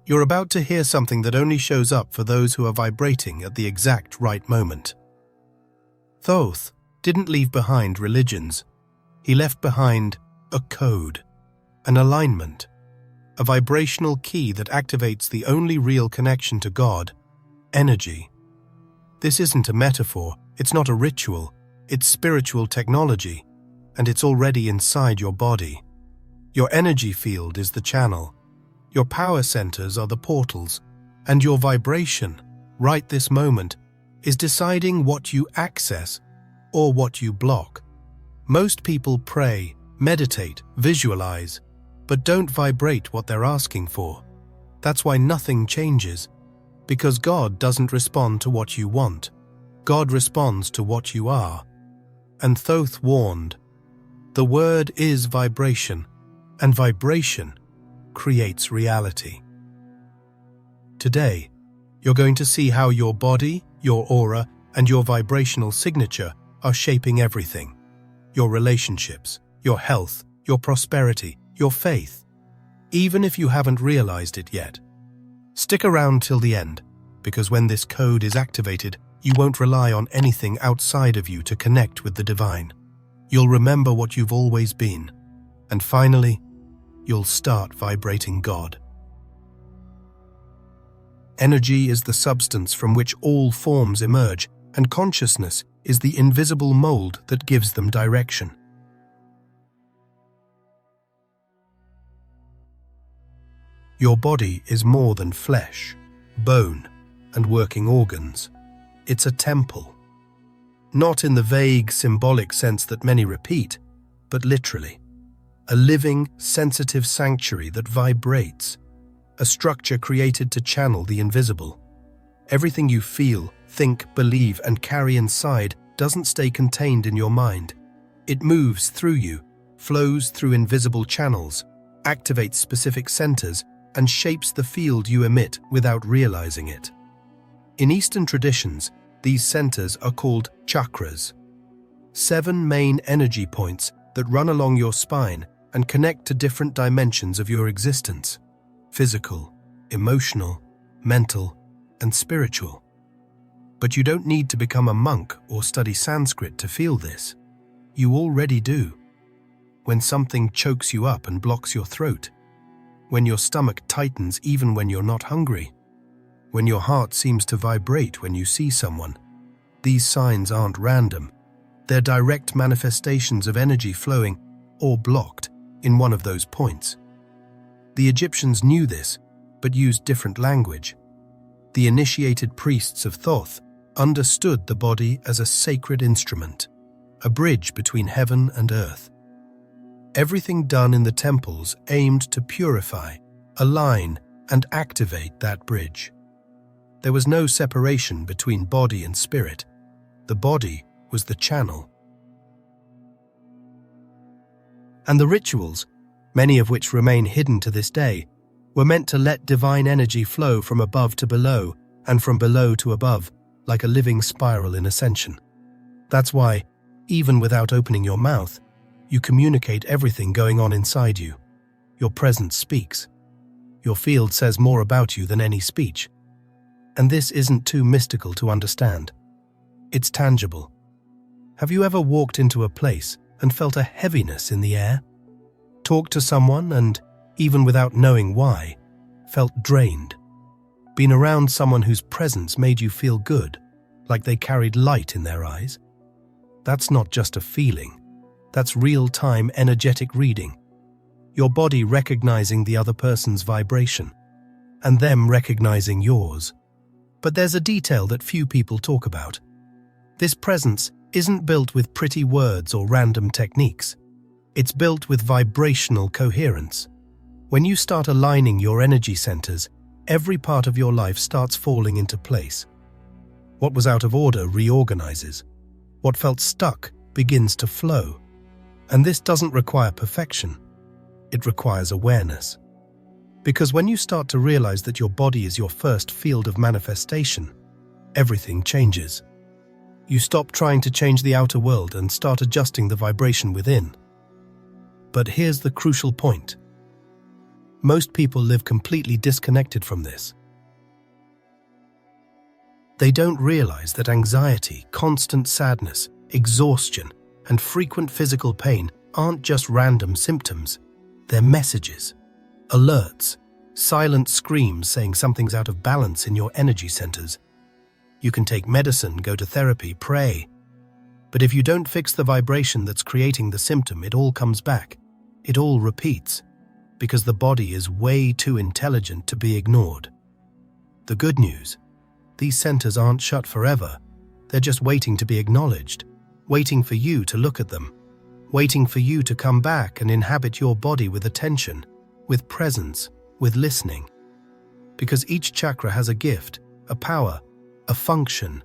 You're about to hear something that only shows up for those who are vibrating at the exact right moment. Thoth didn't leave behind religions. He left behind a code, an alignment, a vibrational key that activates the only real connection to God, energy. This isn't a metaphor, it's not a ritual, it's spiritual technology, and it's already inside your body. Your energy field is the channel. Your power centers are the portals, and your vibration, right this moment, is deciding what you access or what you block. Most people pray, meditate, visualize, but don't vibrate what they're asking for. That's why nothing changes, because God doesn't respond to what you want. God responds to what you are. And Thoth warned, the word is vibration, and vibration creates reality. Today, you're going to see how your body, your aura, and your vibrational signature are shaping everything. Your relationships, your health, your prosperity, your faith, even if you haven't realized it yet. Stick around till the end, because when this code is activated, you won't rely on anything outside of you to connect with the divine. You'll remember what you've always been. And finally, you'll start vibrating God. Energy is the substance from which all forms emerge, and consciousness is the invisible mold that gives them direction. Your body is more than flesh, bone, and working organs. It's a temple. Not in the vague, symbolic sense that many repeat, but literally. A living, sensitive sanctuary that vibrates, a structure created to channel the invisible. Everything you feel, think, believe, and carry inside doesn't stay contained in your mind. It moves through you, flows through invisible channels, activates specific centers, and shapes the field you emit without realizing it. In Eastern traditions, these centers are called chakras, 7 main energy points that run along your spine and connect to different dimensions of your existence: physical, emotional, mental, and spiritual. But you don't need to become a monk or study Sanskrit to feel this. You already do. When something chokes you up and blocks your throat, when your stomach tightens even when you're not hungry, when your heart seems to vibrate when you see someone, these signs aren't random. They're direct manifestations of energy flowing or blocked in one of those points. The Egyptians knew this, but used different language. The initiated priests of Thoth understood the body as a sacred instrument, a bridge between heaven and earth. Everything done in the temples aimed to purify, align, and activate that bridge. There was no separation between body and spirit. The body was the channel. And the rituals, many of which remain hidden to this day, were meant to let divine energy flow from above to below and from below to above, like a living spiral in ascension. That's why, even without opening your mouth, you communicate everything going on inside you. Your presence speaks. Your field says more about you than any speech. And this isn't too mystical to understand. It's tangible. Have you ever walked into a place and felt a heaviness in the air? Talked to someone and, even without knowing why, felt drained? Been around someone whose presence made you feel good, like they carried light in their eyes? That's not just a feeling. That's real-time energetic reading. Your body recognizing the other person's vibration, and them recognizing yours. But there's a detail that few people talk about. This presence isn't built with pretty words or random techniques. It's built with vibrational coherence. When you start aligning your energy centers, every part of your life starts falling into place. What was out of order reorganizes. What felt stuck begins to flow. And this doesn't require perfection. It requires awareness. Because when you start to realize that your body is your first field of manifestation, everything changes. You stop trying to change the outer world and start adjusting the vibration within. But here's the crucial point. Most people live completely disconnected from this. They don't realize that anxiety, constant sadness, exhaustion, and frequent physical pain aren't just random symptoms. They're messages, alerts, silent screams saying something's out of balance in your energy centers. You can take medicine, go to therapy, pray. But if you don't fix the vibration that's creating the symptom, it all comes back. It all repeats, because the body is way too intelligent to be ignored. The good news: these centers aren't shut forever. They're just waiting to be acknowledged, waiting for you to look at them, waiting for you to come back and inhabit your body with attention, with presence, with listening. Because each chakra has a gift, a power, a function.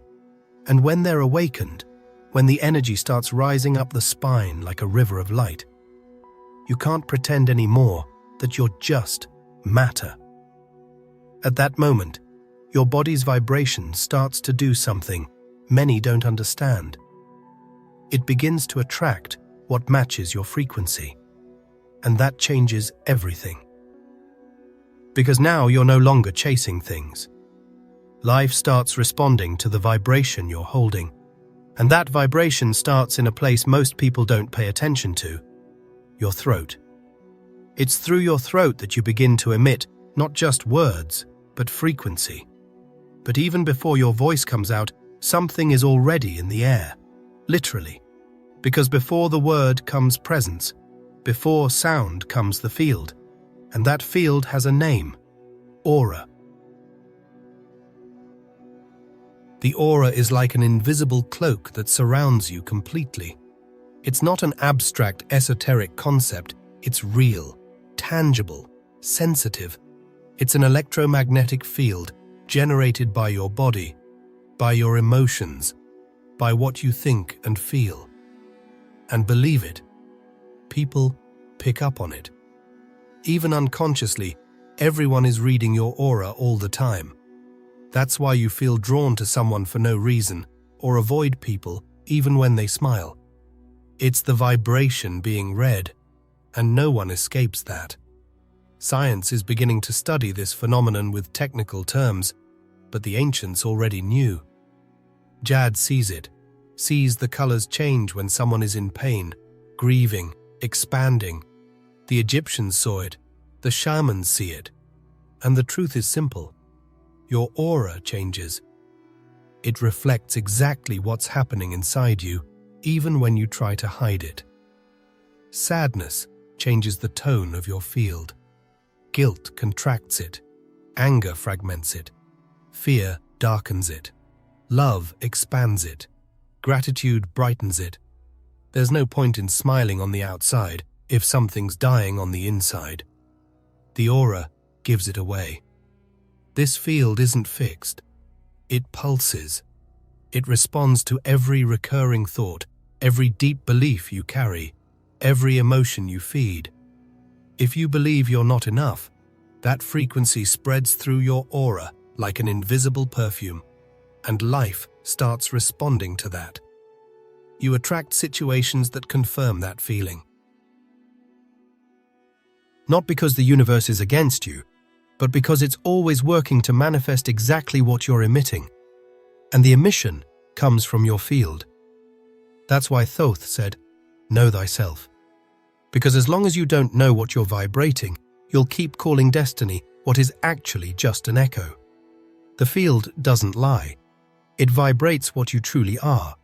And when they're awakened, when the energy starts rising up the spine like a river of light, you can't pretend anymore that you're just matter. At that moment, your body's vibration starts to do something many don't understand. It begins to attract what matches your frequency. And that changes everything. Because now you're no longer chasing things. Life starts responding to the vibration you're holding. And that vibration starts in a place most people don't pay attention to: your throat. It's through your throat that you begin to emit not just words, but frequency. But even before your voice comes out, something is already in the air, literally. Because before the word comes presence, before sound comes the field, and that field has a name: aura. The aura is like an invisible cloak that surrounds you completely. It's not an abstract, esoteric concept. It's real, tangible, sensitive. It's an electromagnetic field generated by your body, by your emotions, by what you think and feel. And believe it, people pick up on it. Even unconsciously, everyone is reading your aura all the time. That's why you feel drawn to someone for no reason, or avoid people even when they smile. It's the vibration being read, and no one escapes that. Science is beginning to study this phenomenon with technical terms, but the ancients already knew. Jad sees it, sees the colors change when someone is in pain, grieving, expanding. The Egyptians saw it, the shamans see it. And the truth is simple. Your aura changes. It reflects exactly what's happening inside you, even when you try to hide it. Sadness changes the tone of your field. Guilt contracts it. Anger fragments it. Fear darkens it. Love expands it. Gratitude brightens it. There's no point in smiling on the outside if something's dying on the inside. The aura gives it away. This field isn't fixed. It pulses. It responds to every recurring thought, every deep belief you carry, every emotion you feed. If you believe you're not enough, that frequency spreads through your aura like an invisible perfume, and life starts responding to that. You attract situations that confirm that feeling. Not because the universe is against you, but because it's always working to manifest exactly what you're emitting. And the emission comes from your field. That's why Thoth said, "Know thyself." Because as long as you don't know what you're vibrating, you'll keep calling destiny what is actually just an echo. The field doesn't lie. It vibrates what you truly are.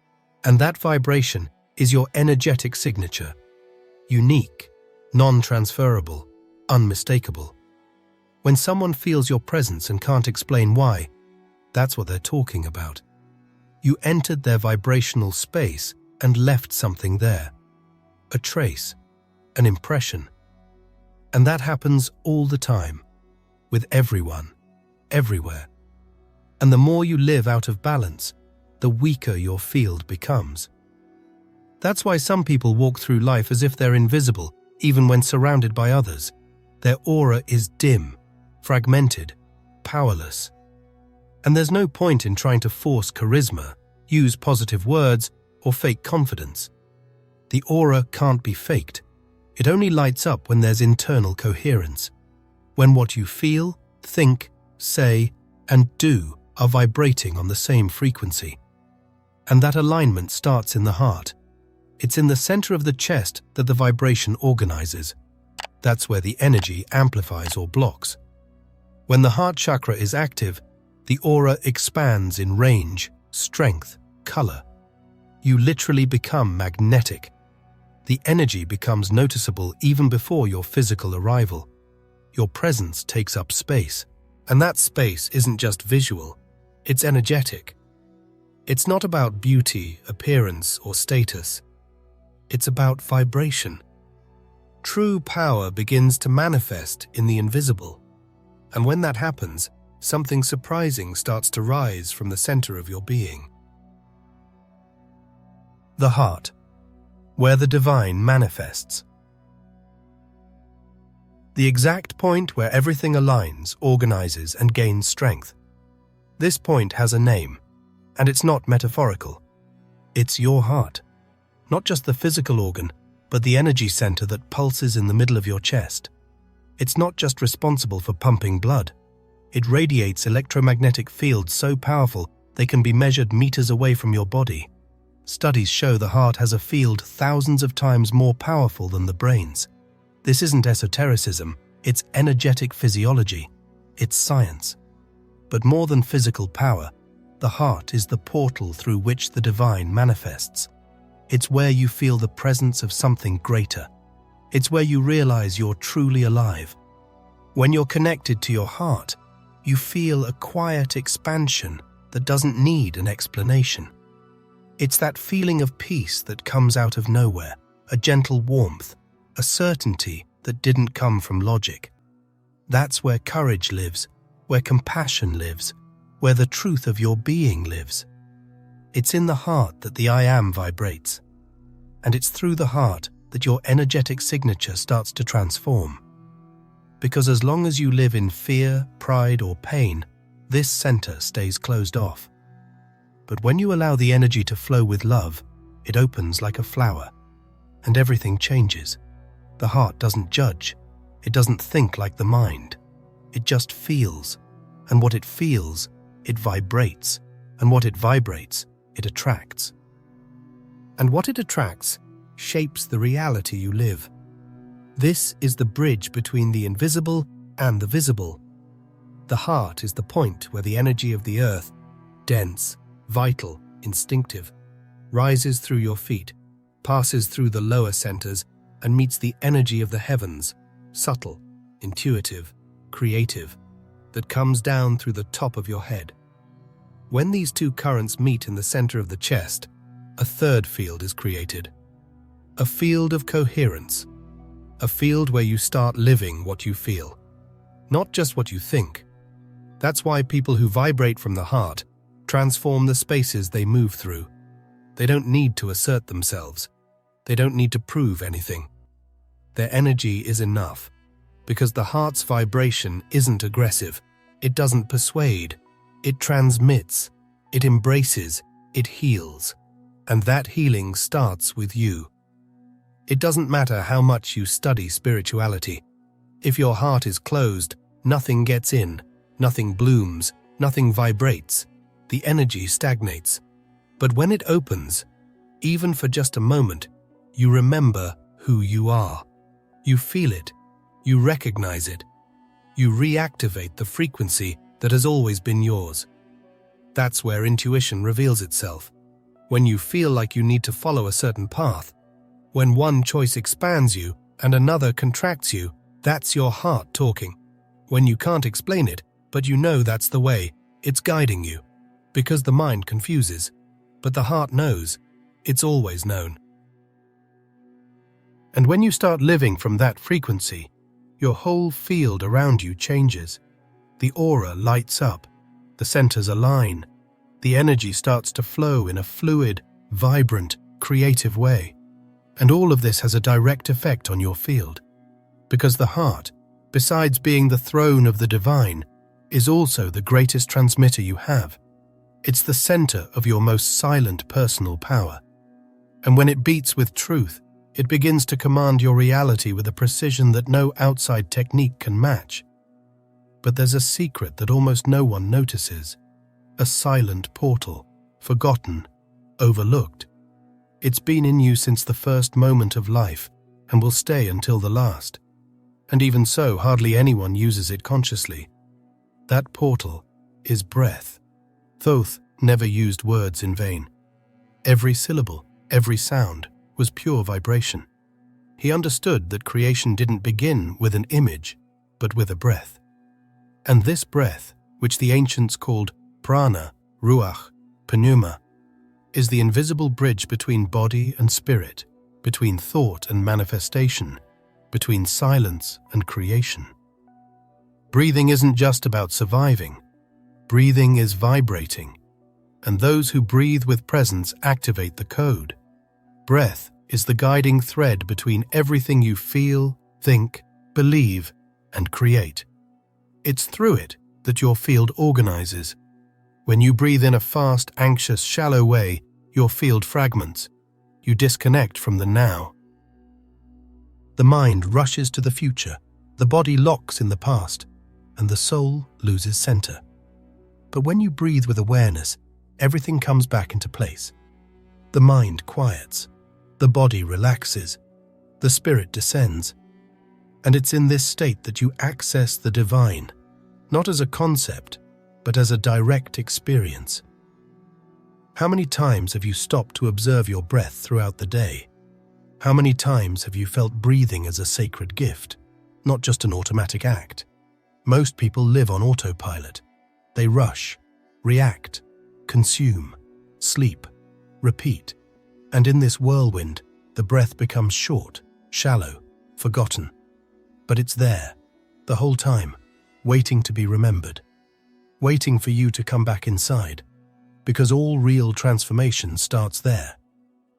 And that vibration is your energetic signature. Unique, non-transferable, unmistakable. When someone feels your presence and can't explain why, that's what they're talking about. You entered their vibrational space and left something there. A trace, an impression. And that happens all the time, with everyone, everywhere. And the more you live out of balance, the weaker your field becomes. That's why some people walk through life as if they're invisible, even when surrounded by others. Their aura is dim, fragmented, powerless. And there's no point in trying to force charisma, use positive words, or fake confidence. The aura can't be faked. It only lights up when there's internal coherence. when what you feel, think, say, and do are vibrating on the same frequency. And that alignment starts in the heart. It's in the center of the chest that the vibration organizes. That's where the energy amplifies or blocks. When the heart chakra is active, the aura expands in range, strength, color. You literally become magnetic. The energy becomes noticeable even before your physical arrival. Your presence takes up space. And that space isn't just visual, it's energetic. It's not about beauty, appearance, or status. It's about vibration. True power begins to manifest in the invisible. And when that happens, something surprising starts to rise from the center of your being. The heart, where the divine manifests. The exact point where everything aligns, organizes, and gains strength. This point has a name, and it's not metaphorical. It's your heart. Not just the physical organ, but the energy center that pulses in the middle of your chest. It's not just responsible for pumping blood. It radiates electromagnetic fields so powerful they can be measured meters away from your body. Studies show the heart has a field thousands of times more powerful than the brain's. This isn't esotericism, it's energetic physiology. It's science. But more than physical power, the heart is the portal through which the divine manifests. It's where you feel the presence of something greater. It's where you realize you're truly alive. When you're connected to your heart, you feel a quiet expansion that doesn't need an explanation. It's that feeling of peace that comes out of nowhere, a gentle warmth, a certainty that didn't come from logic. That's where courage lives, where compassion lives, where the truth of your being lives. It's in the heart that the I am vibrates. And it's through the heart that your energetic signature starts to transform. Because as long as you live in fear, pride, or pain, this center stays closed off. But when you allow the energy to flow with love, it opens like a flower, and everything changes. The heart doesn't judge. It doesn't think like the mind. It just feels. And what it feels, it vibrates. And what it vibrates, it attracts. And what it attracts shapes the reality you live. This is the bridge between the invisible and the visible. The heart is the point where the energy of the earth, dense, vital, instinctive, rises through your feet, passes through the lower centers, and meets the energy of the heavens, subtle, intuitive, creative, that comes down through the top of your head. When these two currents meet in the center of the chest, a third field is created. A field of coherence. A field where you start living what you feel, not just what you think. That's why people who vibrate from the heart transform the spaces they move through. They don't need to assert themselves. They don't need to prove anything. Their energy is enough, because the heart's vibration isn't aggressive. It doesn't persuade. It transmits. It embraces. It heals. And that healing starts with you. It doesn't matter how much you study spirituality. If your heart is closed, nothing gets in, nothing blooms, nothing vibrates. The energy stagnates. But when it opens, even for just a moment, you remember who you are. You feel it. You recognize it. You reactivate the frequency that has always been yours. That's where intuition reveals itself. When you feel like you need to follow a certain path, when one choice expands you and another contracts you, that's your heart talking. When you can't explain it, but you know that's the way, it's guiding you. Because the mind confuses, but the heart knows. It's always known. And when you start living from that frequency, your whole field around you changes. The aura lights up, the centers align, the energy starts to flow in a fluid, vibrant, creative way. And all of this has a direct effect on your field. Because the heart, besides being the throne of the divine, is also the greatest transmitter you have. It's the center of your most silent personal power. And when it beats with truth, it begins to command your reality with a precision that no outside technique can match. But there's a secret that almost no one notices. A silent portal, forgotten, overlooked. It's been in you since the first moment of life and will stay until the last. And even so, hardly anyone uses it consciously. That portal is breath. Thoth never used words in vain. Every syllable, every sound was pure vibration. He understood that creation didn't begin with an image, but with a breath. And this breath, which the ancients called prana, ruach, pneuma, is the invisible bridge between body and spirit, between thought and manifestation, between silence and creation. Breathing isn't just about surviving. Breathing is vibrating, and those who breathe with presence activate the code. Breath is the guiding thread between everything you feel, think, believe, and create. It's through it that your field organizes. When you breathe in a fast, anxious, shallow way, your field fragments. You disconnect from the now. The mind rushes to the future, the body locks in the past, and the soul loses center. But when you breathe with awareness, everything comes back into place. The mind quiets, the body relaxes, the spirit descends. And it's in this state that you access the divine, not as a concept, but as a direct experience. How many times have you stopped to observe your breath throughout the day? How many times have you felt breathing as a sacred gift, not just an automatic act? Most people live on autopilot. They rush, react, consume, sleep, repeat. And in this whirlwind, the breath becomes short, shallow, forgotten. But it's there, the whole time, waiting to be remembered, waiting for you to come back inside, because all real transformation starts there.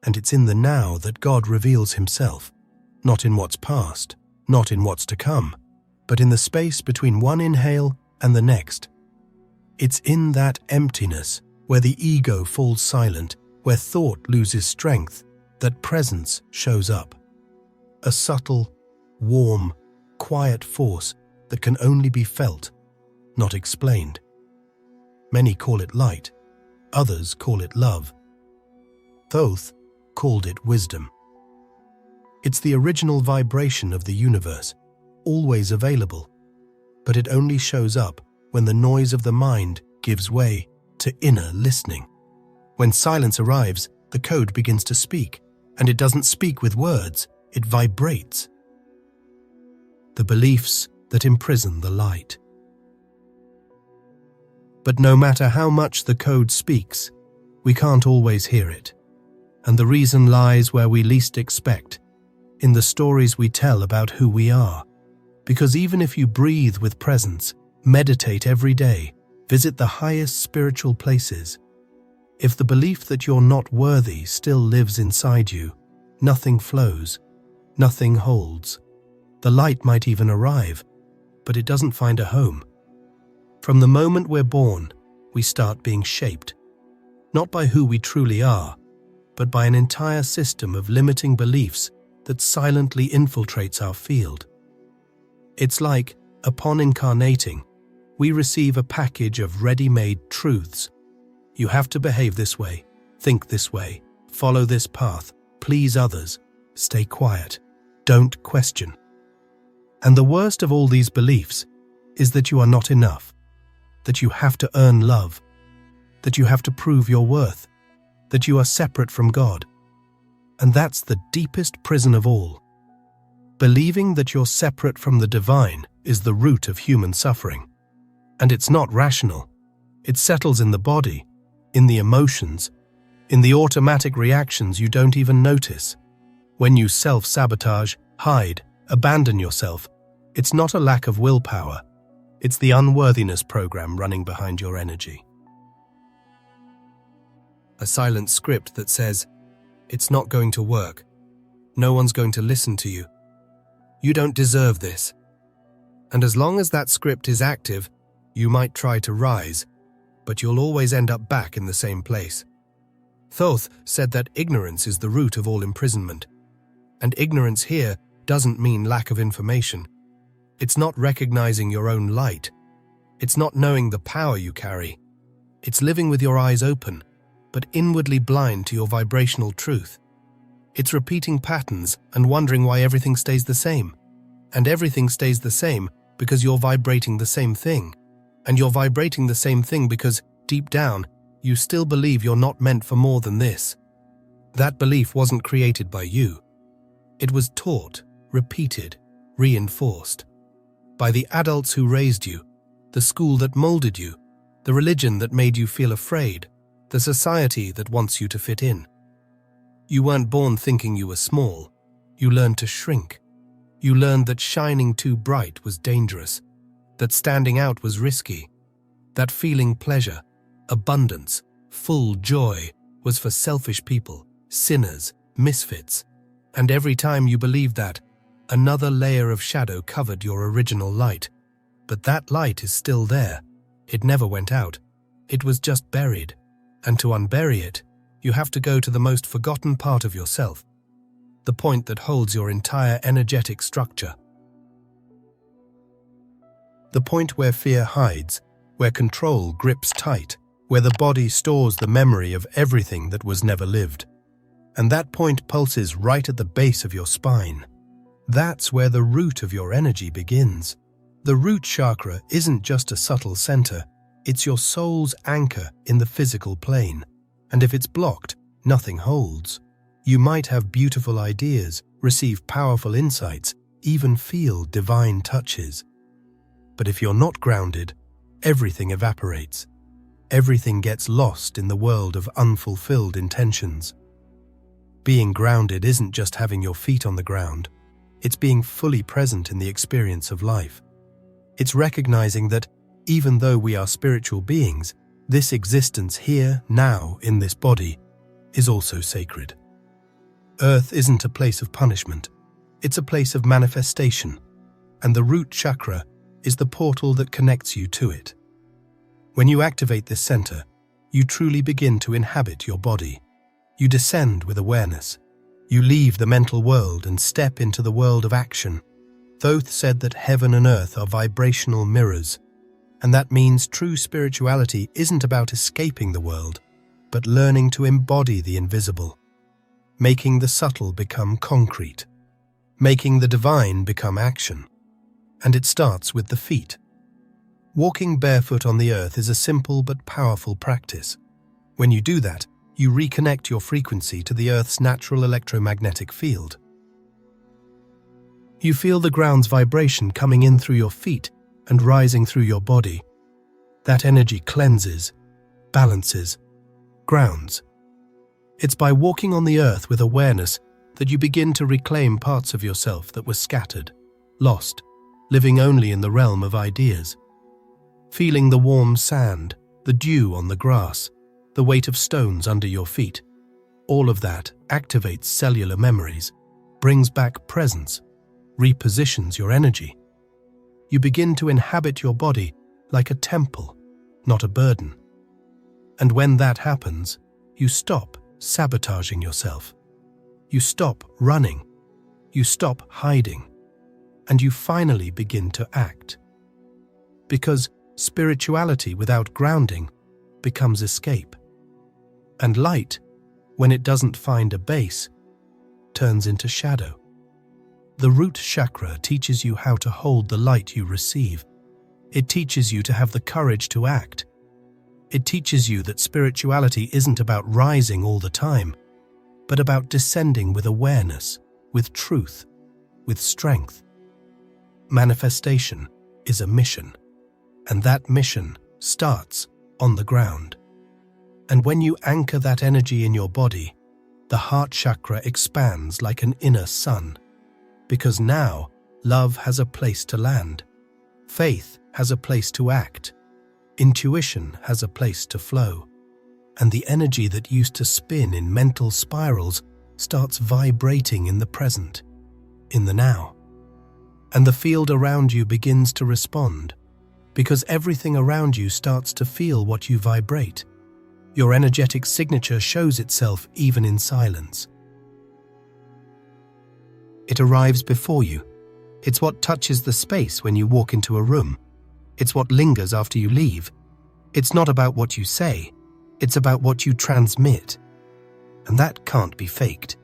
And it's in the now that God reveals himself, not in what's past, not in what's to come, but in the space between one inhale and the next. It's in that emptiness, where the ego falls silent, where thought loses strength, that presence shows up. A subtle, warm, quiet force that can only be felt, not explained. Many call it light, others call it love. Thoth called it wisdom. It's the original vibration of the universe, always available, but it only shows up when the noise of the mind gives way to inner listening. When silence arrives, the code begins to speak, and it doesn't speak with words, it vibrates. The beliefs that imprison the light. But no matter how much the code speaks, we can't always hear it. And the reason lies where we least expect, in the stories we tell about who we are. Because even if you breathe with presence, meditate every day, visit the highest spiritual places, if the belief that you're not worthy still lives inside you, nothing flows, nothing holds. The light might even arrive, but it doesn't find a home. From the moment we're born, we start being shaped, not by who we truly are, but by an entire system of limiting beliefs that silently infiltrates our field. It's like, upon incarnating, we receive a package of ready-made truths. You have to behave this way, think this way, follow this path, please others, stay quiet, don't question. And the worst of all these beliefs is that you are not enough, that you have to earn love, that you have to prove your worth, that you are separate from God. And that's the deepest prison of all. Believing that you're separate from the divine is the root of human suffering. And it's not rational. It settles in the body, in the emotions, in the automatic reactions you don't even notice. When you self-sabotage, hide, abandon yourself, it's not a lack of willpower. It's the unworthiness program running behind your energy. A silent script that says, it's not going to work. No one's going to listen to you. You don't deserve this. And as long as that script is active, you might try to rise, but you'll always end up back in the same place. Thoth said that ignorance is the root of all imprisonment. And ignorance here doesn't mean lack of information. It's not recognizing your own light, It's not knowing the power you carry. It's living with your eyes open, but inwardly blind to your vibrational truth. It's repeating patterns and wondering why everything stays the same. And everything stays the same because you're vibrating the same thing. And you're vibrating the same thing because, deep down, you still believe you're not meant for more than this. That belief wasn't created by you. It was taught, repeated, reinforced. By the adults who raised you, the school that molded you, the religion that made you feel afraid, the society that wants you to fit in. You weren't born thinking you were small. You learned to shrink. You learned that shining too bright was dangerous, that standing out was risky, that feeling pleasure, abundance, full joy was for selfish people, sinners, misfits. And every time you believed that, another layer of shadow covered your original light. But that light is still there. It never went out. It was just buried. And to unbury it, you have to go to the most forgotten part of yourself, the point that holds your entire energetic structure. The point where fear hides, where control grips tight, where the body stores the memory of everything that was never lived. And that point pulses right at the base of your spine. That's where the root of your energy begins. The root chakra isn't just a subtle center, it's your soul's anchor in the physical plane. And if it's blocked, nothing holds. You might have beautiful ideas, receive powerful insights, even feel divine touches. But if you're not grounded, everything evaporates. Everything gets lost in the world of unfulfilled intentions. Being grounded isn't just having your feet on the ground. It's being fully present in the experience of life. It's recognizing that, even though we are spiritual beings, this existence here, now, in this body, is also sacred. Earth isn't a place of punishment. It's a place of manifestation, and the root chakra is the portal that connects you to it. When you activate this center, you truly begin to inhabit your body. You descend with awareness. You leave the mental world and step into the world of action. Thoth said that heaven and earth are vibrational mirrors, and that means true spirituality isn't about escaping the world, but learning to embody the invisible, making the subtle become concrete, making the divine become action. And it starts with the feet. Walking barefoot on the earth is a simple but powerful practice. When you do that, you reconnect your frequency to the earth's natural electromagnetic field. You feel the ground's vibration coming in through your feet and rising through your body. That energy cleanses, balances, grounds. It's by walking on the earth with awareness that you begin to reclaim parts of yourself that were scattered, lost, living only in the realm of ideas. Feeling the warm sand, the dew on the grass, the weight of stones under your feet. All of that activates cellular memories, brings back presence, repositions your energy. You begin to inhabit your body like a temple, not a burden. And when that happens, you stop sabotaging yourself. You stop running. You stop hiding. And you finally begin to act. Because spirituality without grounding becomes escape. And light, when it doesn't find a base, turns into shadow. The root chakra teaches you how to hold the light you receive. It teaches you to have the courage to act. It teaches you that spirituality isn't about rising all the time, but about descending with awareness, with truth, with strength. Manifestation is a mission, and that mission starts on the ground. And when you anchor that energy in your body, the heart chakra expands like an inner sun. Because now, love has a place to land. Faith has a place to act. Intuition has a place to flow. And the energy that used to spin in mental spirals starts vibrating in the present, in the now. And the field around you begins to respond, because everything around you starts to feel what you vibrate. Your energetic signature shows itself even in silence. It arrives before you. It's what touches the space when you walk into a room. It's what lingers after you leave. It's not about what you say. It's about what you transmit. And that can't be faked.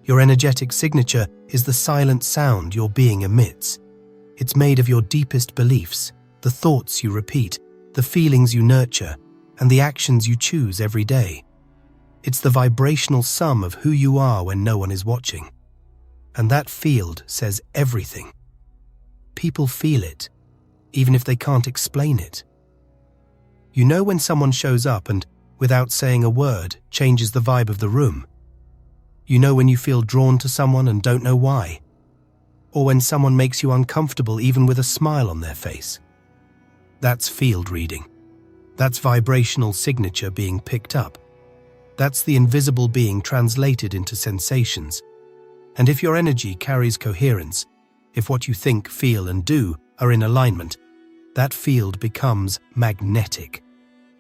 Your energetic signature is the silent sound your being emits. It's made of your deepest beliefs, the thoughts you repeat, the feelings you nurture, and the actions you choose every day. It's the vibrational sum of who you are when no one is watching. And that field says everything. People feel it, even if they can't explain it. You know when someone shows up and, without saying a word, changes the vibe of the room. You know when you feel drawn to someone and don't know why. Or when someone makes you uncomfortable even with a smile on their face. That's field reading. That's vibrational signature being picked up. That's the invisible being translated into sensations. And if your energy carries coherence, if what you think, feel, and do are in alignment, that field becomes magnetic.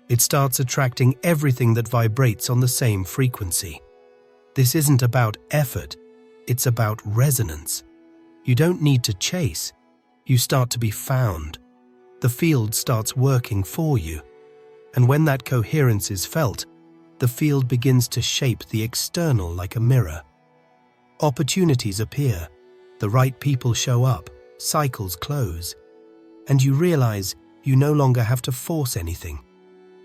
It starts attracting everything that vibrates on the same frequency. This isn't about effort, it's about resonance. You don't need to chase, you start to be found. The field starts working for you. And when that coherence is felt, the field begins to shape the external like a mirror. Opportunities appear, the right people show up, cycles close, and you realize you no longer have to force anything.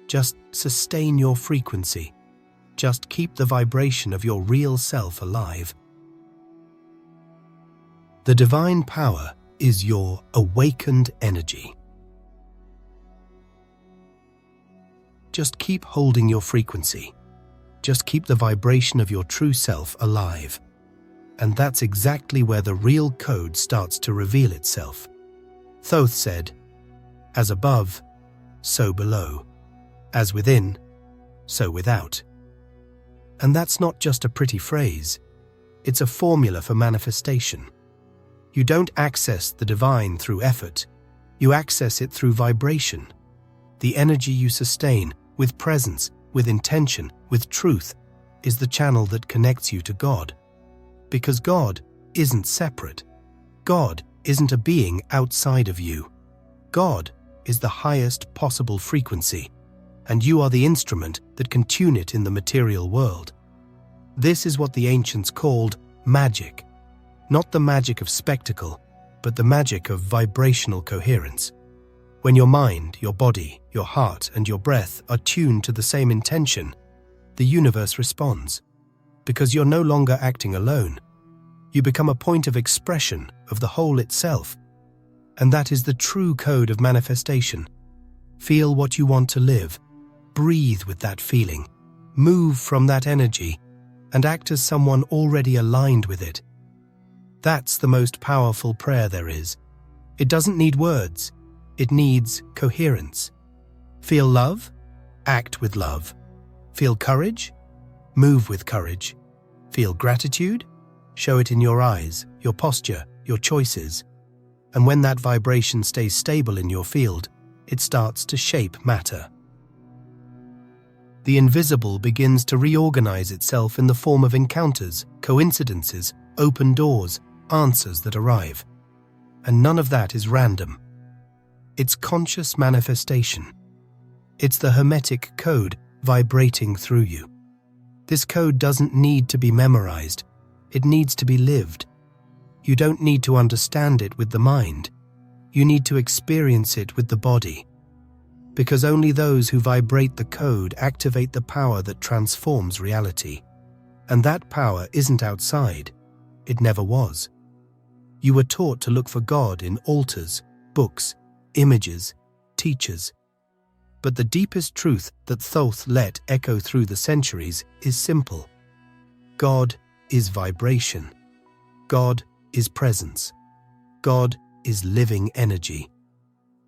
Just sustain your frequency. Just keep the vibration of your real self alive. The divine power is your awakened energy. Just keep holding your frequency. Just keep the vibration of your true self alive. And that's exactly where the real code starts to reveal itself. Thoth said, "As above, so below. As within, so without." And that's not just a pretty phrase. It's a formula for manifestation. You don't access the divine through effort. You access it through vibration. The energy you sustain, with presence, with intention, with truth, is the channel that connects you to God. Because God isn't separate. God isn't a being outside of you. God is the highest possible frequency, and you are the instrument that can tune it in the material world. This is what the ancients called magic. Not the magic of spectacle, but the magic of vibrational coherence. When your mind, your body, your heart, and your breath are tuned to the same intention, the universe responds. Because you're no longer acting alone. You become a point of expression of the whole itself. And that is the true code of manifestation. Feel what you want to live. Breathe with that feeling. Move from that energy and act as someone already aligned with it. That's the most powerful prayer there is. It doesn't need words. It needs coherence. Feel love? Act with love. Feel courage? Move with courage. Feel gratitude? Show it in your eyes, your posture, your choices. And when that vibration stays stable in your field, it starts to shape matter. The invisible begins to reorganize itself in the form of encounters, coincidences, open doors, answers that arrive. And none of that is random. It's conscious manifestation. It's the hermetic code vibrating through you. This code doesn't need to be memorized. It needs to be lived. You don't need to understand it with the mind. You need to experience it with the body. Because only those who vibrate the code activate the power that transforms reality. And that power isn't outside. It never was. You were taught to look for God in altars, books, images, teachers. But the deepest truth that Thoth let echo through the centuries is simple. God is vibration. God is presence. God is living energy.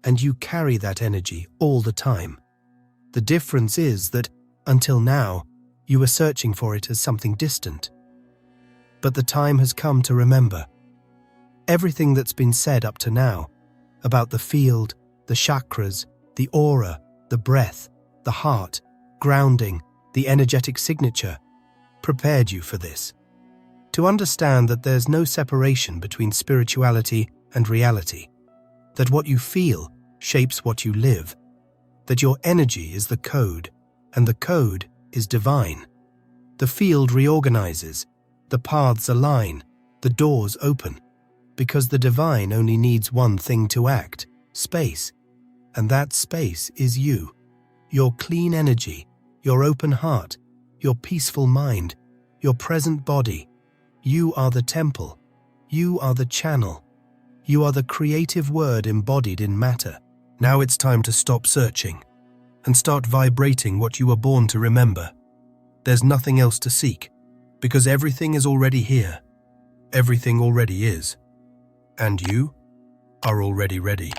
And you carry that energy all the time. The difference is that, until now, you were searching for it as something distant. But the time has come to remember. Everything that's been said up to now, about the field, the chakras, the aura, the breath, the heart, grounding, the energetic signature, prepared you for this. To understand that there's no separation between spirituality and reality. That what you feel, shapes what you live, that your energy is the code, and the code is divine. The field reorganizes, the paths align, the doors open, because the divine only needs one thing to act: space. And that space is you. Your clean energy, your open heart, your peaceful mind, your present body. You are the temple. You are the channel. You are the creative word embodied in matter. Now it's time to stop searching and start vibrating what you were born to remember. There's nothing else to seek, because everything is already here. Everything already is. And you are already ready.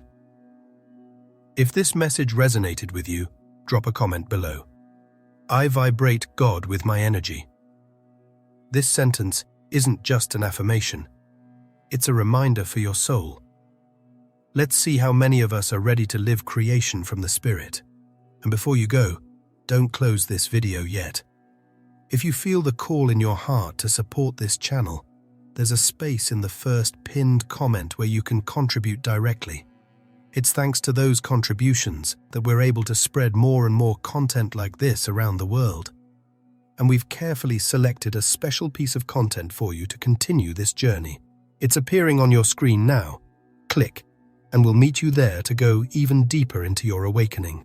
If this message resonated with you, drop a comment below. I vibrate God with my energy. This sentence isn't just an affirmation. It's a reminder for your soul. Let's see how many of us are ready to live creation from the spirit. And before you go, don't close this video yet. If you feel the call in your heart to support this channel, there's a space in the first pinned comment where you can contribute directly. It's thanks to those contributions that we're able to spread more and more content like this around the world. And we've carefully selected a special piece of content for you to continue this journey. It's appearing on your screen now. Click, and we'll meet you there to go even deeper into your awakening.